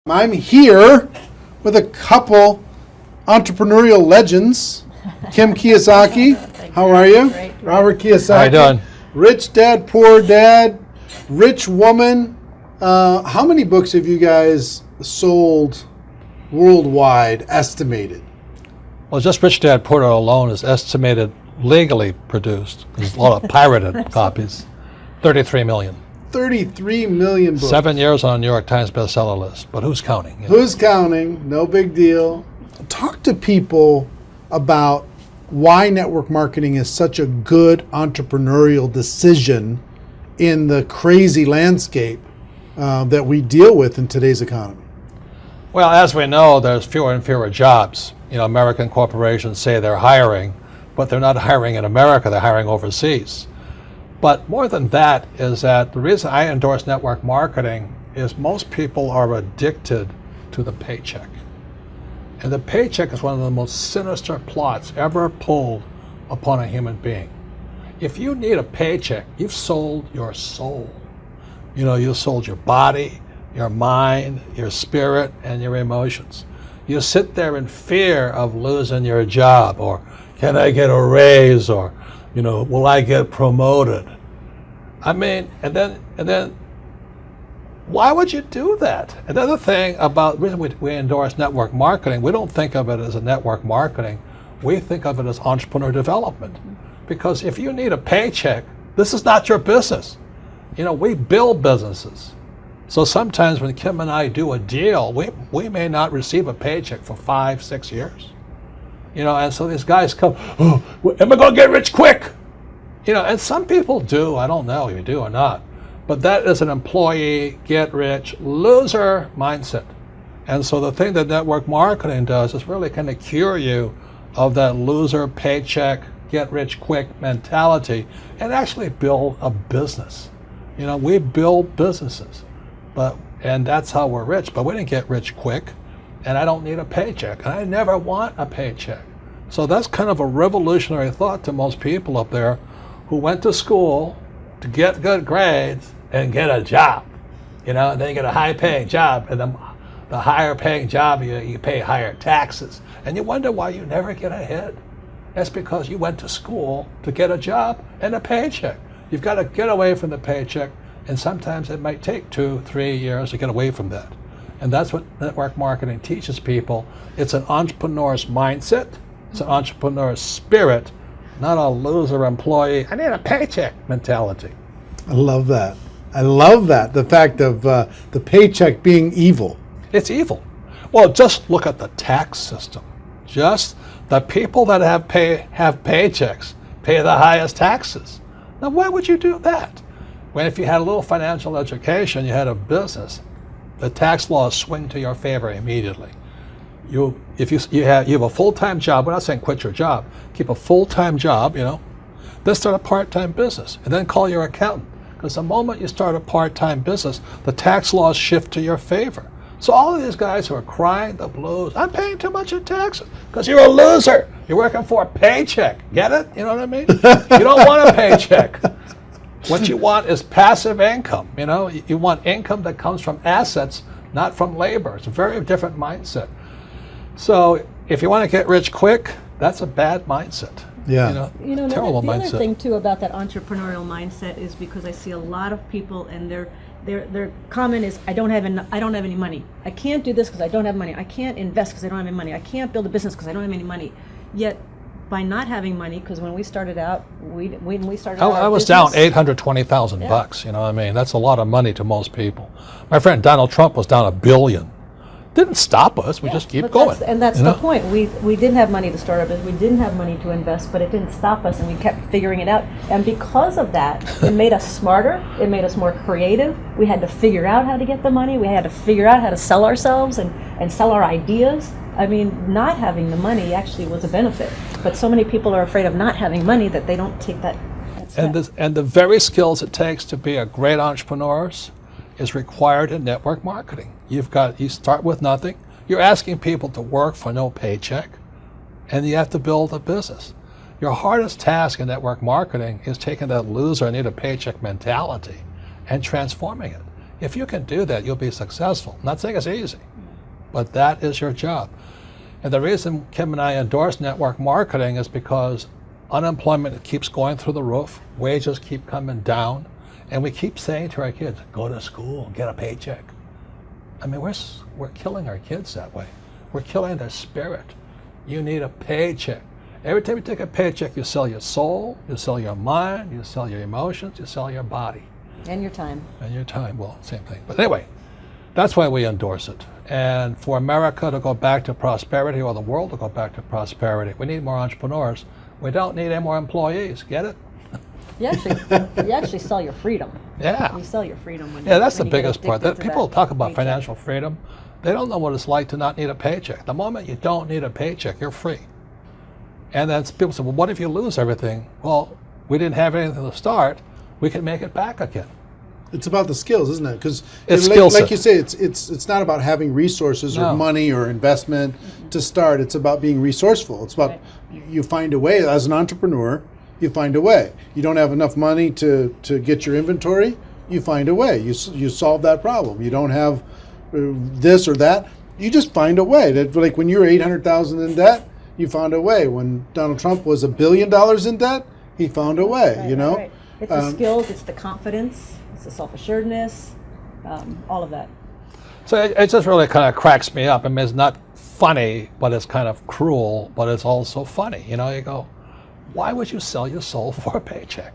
I'm here with a couple entrepreneurial legends. Kim Kiyosaki, how are you? Great. Robert Kiyosaki. How you doing? Rich Dad, Poor Dad, Rich Woman. How many books have you guys sold worldwide, estimated? Well, just Rich Dad Poor Dad alone is estimated legally produced. There's a lot of pirated copies. 33 million. 33 million books. 7 years on a New York Times bestseller list. But who's counting? You know? Who's counting? No big deal. Talk to people about why network marketing is such a good entrepreneurial decision in the crazy landscape that we deal with in today's economy. Well, as we know, there's fewer and fewer jobs. You know, American corporations say they're hiring, but they're not hiring in America, they're hiring overseas. But more than that is that the reason I endorse network marketing is most people are addicted to the paycheck. And the paycheck is one of the most sinister plots ever pulled upon a human being. If you need a paycheck, you've sold your soul. You know, you sold your body, your mind, your spirit, and your emotions. You sit there in fear of losing your job, or can I get a raise, or, you know, will I get promoted? I mean, and then why would you do that? Another thing about the reason we endorse network marketing, we don't think of it as a network marketing, we think of it as entrepreneur development. Because if you need a paycheck, this is not your business. You know, we build businesses. So sometimes when Kim and I do a deal, we may not receive a paycheck for 5-6 years. You know, and so these guys come, oh, am I gonna get rich quick? You know, and some people do, I don't know if you do or not, but that is an employee, get rich, loser mindset. And so the thing that network marketing does is really kind of cure you of that loser paycheck, get rich quick mentality and actually build a business. You know, we build businesses, and that's how we're rich, but we didn't get rich quick, and I don't need a paycheck, and I never want a paycheck. So that's kind of a revolutionary thought to most people up there who went to school to get good grades and get a job, you know, and then you get a high-paying job, and the higher-paying job, you pay higher taxes, and you wonder why you never get ahead. That's because you went to school to get a job and a paycheck. You've got to get away from the paycheck, and sometimes it might take 2-3 years to get away from that. And that's what network marketing teaches people. It's an entrepreneur's mindset, it's an entrepreneur's spirit, not a loser employee, I need a paycheck mentality. I love that. I love that. The fact of the paycheck being evil. It's evil. Well, just look at the tax system. Just the people that have paychecks pay the highest taxes. Now, why would you do that? When if you had a little financial education, you had a business, the tax laws swing to your favor immediately. If you have a full-time job, we're not saying quit your job, keep a full-time job, you know, then start a part-time business, and then call your accountant. Because the moment you start a part-time business, the tax laws shift to your favor. So all of these guys who are crying the blues, I'm paying too much in taxes, because you're a loser. You're working for a paycheck. Get it? You know what I mean? You don't want a paycheck. What you want is passive income. You know, you want income that comes from assets, not from labor. It's a very different mindset. So if you want to get rich quick, that's a bad mindset. Yeah. You know, terrible the mindset. other thing too about that entrepreneurial mindset is because I see a lot of people and their comment is I don't have any money. I can't do this because I don't have money. I can't invest because I don't have any money. I can't build a business because I don't have any money. Yet by not having money, because when we started out, I was down $820,000 you know what I mean? That's a lot of money to most people. My friend Donald Trump was down $1 billion. Didn't stop us, we just keep going. That's the point. We didn't have money to start our business, we didn't have money to invest, but it didn't stop us, and we kept figuring it out. And because of that, it made us smarter, it made us more creative. We had to figure out how to get the money, we had to figure out how to sell ourselves and sell our ideas. I mean, not having the money actually was a benefit, but so many people are afraid of not having money that they don't take that step. And the very skills it takes to be a great entrepreneur is required in network marketing. You start with nothing. You're asking people to work for no paycheck, and you have to build a business. Your hardest task in network marketing is taking that loser, I need a paycheck mentality and transforming it. If you can do that, you'll be successful. I'm not saying it's easy, but that is your job. And the reason Kim and I endorse network marketing is because unemployment keeps going through the roof, wages keep coming down, and we keep saying to our kids, go to school, get a paycheck. I mean, we're killing our kids that way. We're killing their spirit. You need a paycheck. Every time you take a paycheck, you sell your soul, you sell your mind, you sell your emotions, you sell your body. And your time. And your time, well, same thing. But anyway, that's why we endorse it. And for America to go back to prosperity, or the world to go back to prosperity, we need more entrepreneurs. We don't need any more employees. Get it? You actually sell your freedom. Yeah. You sell your freedom when Yeah, that's the when you get biggest part. addicted to People that talk about paycheck. financial freedom. They don't know what it's like to not need a paycheck. The moment you don't need a paycheck, you're free. And then people say, well, what if you lose everything? Well, we didn't have anything to start. We can make it back again. It's about the skills, isn't it? Because It's skill set. like you say, it's not about having resources or No. money or investment to start. It's about being resourceful. It's about Right. you find a way as an entrepreneur. You find a way. You don't have enough money to get your inventory. You find a way. You solve that problem. You don't have this or that. You just find a way. That, like when you're $800,000 in debt, you found a way. When Donald Trump was $1 billion in debt, he found a way. Right, you know. right. It's the skills, it's the confidence, it's the self-assuredness, all of that. So it just really kind of cracks me up. I mean, it's not funny, but it's kind of cruel, but it's also funny. You know, you go, why would you sell your soul for a paycheck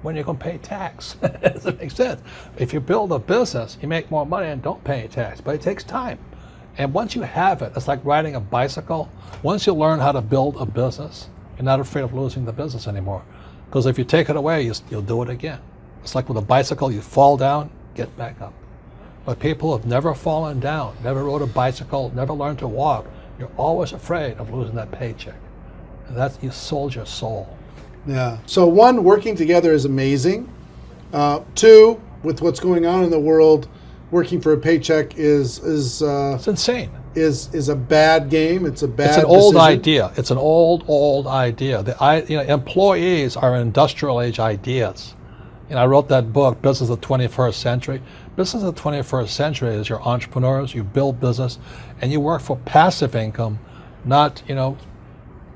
when you're going to pay tax? It doesn't make sense. If you build a business, you make more money and don't pay tax, but it takes time. And once you have it, it's like riding a bicycle. Once you learn how to build a business, you're not afraid of losing the business anymore. Because if you take it away, you'll do it again. It's like with a bicycle, you fall down, get back up. But people have never fallen down, never rode a bicycle, never learned to walk. You're always afraid of losing that paycheck. And that's, you sold your soul. Yeah. So one, working together is amazing. Two, with what's going on in the world, working for a paycheck is It's insane. is a bad game. It's a bad. It's an old decision. idea. It's an old idea. Employees are industrial age ideas. I wrote that book, Business of the 21st Century. Business of the 21st Century is your entrepreneurs, you build business, and you work for passive income, not, what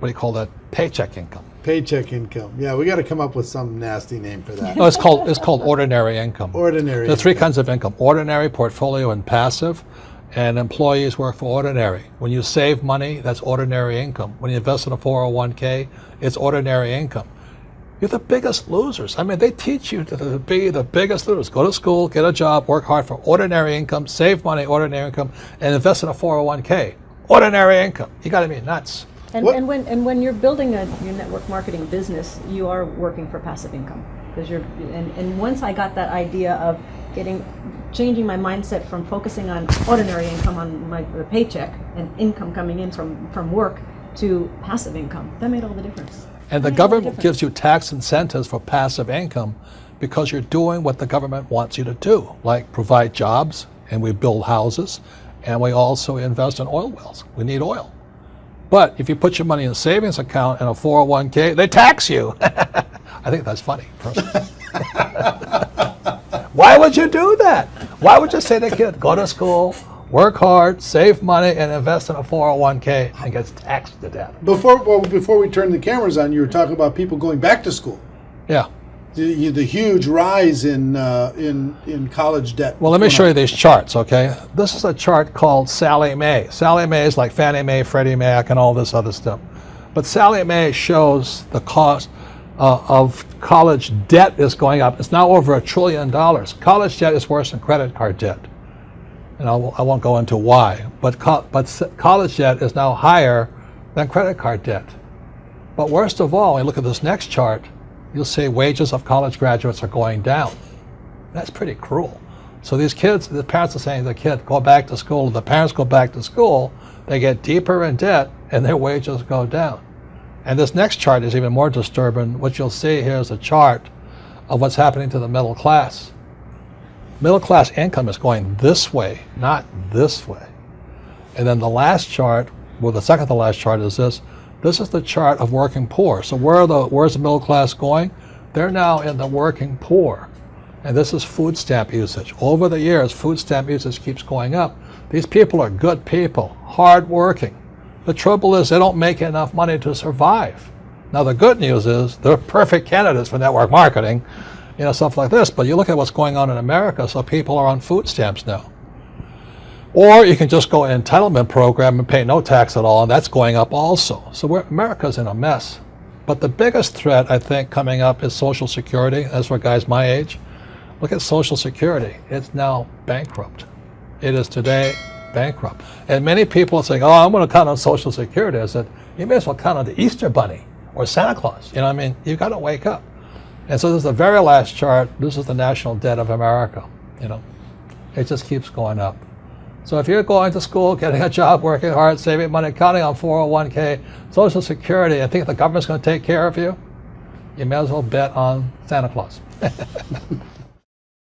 do you call that, paycheck income. Paycheck income. Yeah, we got to come up with some nasty name for that. No, it's called ordinary income. Ordinary. There are three kinds of income: ordinary, portfolio, and passive. And employees work for ordinary. When you save money, that's ordinary income. When you invest in a 401k, it's ordinary income. You're the biggest losers. I mean, they teach you to be the biggest losers. Go to school, get a job, work hard for ordinary income, save money, ordinary income, and invest in a 401k. Ordinary income. You got to be nuts. And, What- and when you're building your network marketing business, you are working for passive income. Because and once I got that idea of changing my mindset from focusing on ordinary income on the paycheck and income coming in from work to passive income, that made all the difference. And the government gives you tax incentives for passive income because you're doing what the government wants you to do, like provide jobs, and we build houses, and we also invest in oil wells. We need oil. But if you put your money in a savings account and a 401k, they tax you. I think that's funny, personally. Why would you do that? Why would you say to the kid, go to school, work hard, save money, and invest in a 401k and gets taxed to death? Before we turn the cameras on, you were talking about people going back to school. Yeah. The huge rise in college debt. Well, let me show you these charts, okay? This is a chart called Sallie Mae. Sallie Mae is like Fannie Mae, Freddie Mac, and all this other stuff. But Sallie Mae shows the cost of college debt is going up. It's now over $1 trillion. College debt is worse than credit card debt. And I won't go into why. But college debt is now higher than credit card debt. But worst of all, when you look at this next chart, you'll see wages of college graduates are going down. That's pretty cruel. So these kids, the parents are saying to the kid, go back to school. The parents go back to school, they get deeper in debt, and their wages go down. And this next chart is even more disturbing. What you'll see here is a chart of what's happening to the middle class. Middle class income is going this way, not this way. And then the last chart, well, the second to last chart is this. This is the chart of working poor. So where's the middle class going? They're now in the working poor. And this is food stamp usage. Over the years, food stamp usage keeps going up. These people are good people, hardworking. The trouble is they don't make enough money to survive. Now the good news is they're perfect candidates for network marketing, stuff like this. But you look at what's going on in America, so people are on food stamps now. Or you can just go an entitlement program and pay no tax at all, and that's going up also. So America's in a mess. But the biggest threat, I think, coming up is Social Security. That's for guys my age. Look at Social Security. It's now bankrupt. It is today bankrupt. And many people are saying, I'm going to count on Social Security. I said, you may as well count on the Easter Bunny or Santa Claus. You've got to wake up. And so this is the very last chart. This is the national debt of America. It just keeps going up. So if you're going to school, getting a job, working hard, saving money, counting on 401k, Social Security, and think the government's going to take care of you, you may as well bet on Santa Claus.